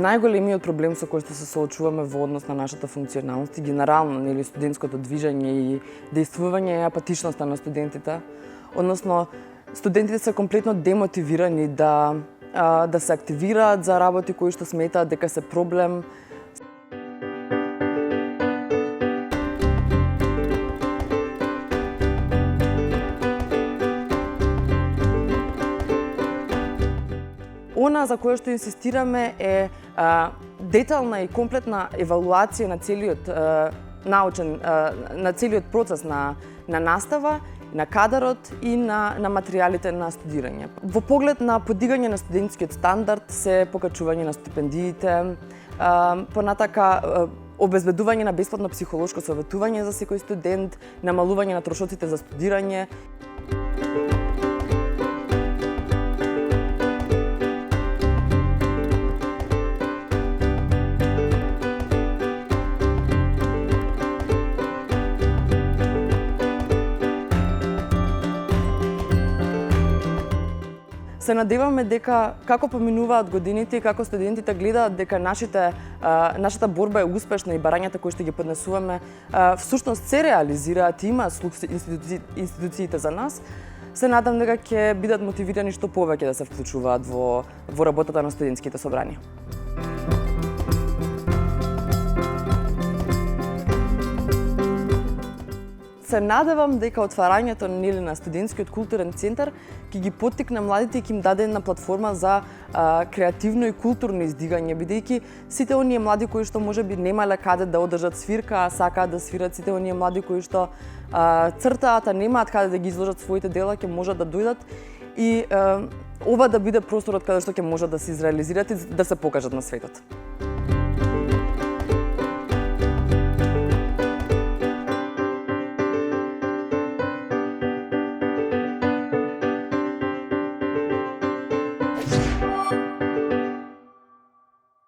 најголемиот проблем со кој што се соочуваме во однос на нашата функционалност и генерално нели студентското движење и действување е апатичноста на студентите. Односно, студентите се комплетно демотивирани да се активираат за работи кои што сметаат дека се проблем. Она за кое што инсистираме е детална и комплетна евалуација на целиот на целиот процес на настава, на кадарот и на материјалите на студирање. Во поглед на подигање на студентскиот стандард се покачување на стипендиите, понатака обезбедување на бесплатно психолошко советување за секој студент, намалување на трошоците за студирање. Се надеваме дека како поминуваат годините и како студентите гледаат дека нашата борба е успешна и барањата кои што ги поднесуваме всушност се реализираат и има слух институциите за нас, се надам дека ќе бидат мотивирани што повеќе да се вклучуваат во работата на студентските собрани. Се надевам дека отварањето на студентскиот културен центар ќе ги поттикне младите и ќе им даде една платформа за креативно и културно издигање, бидејќи сите оние млади кои што можеби немале каде да одржат свирка, а сакаат да свират, сите оние млади кои што цртаат, а немаат каде да ги изложат своите дела, ќе можат да дојдат и ова да биде просторот каде што ќе можат да се изреализираат и да се покажат на светот.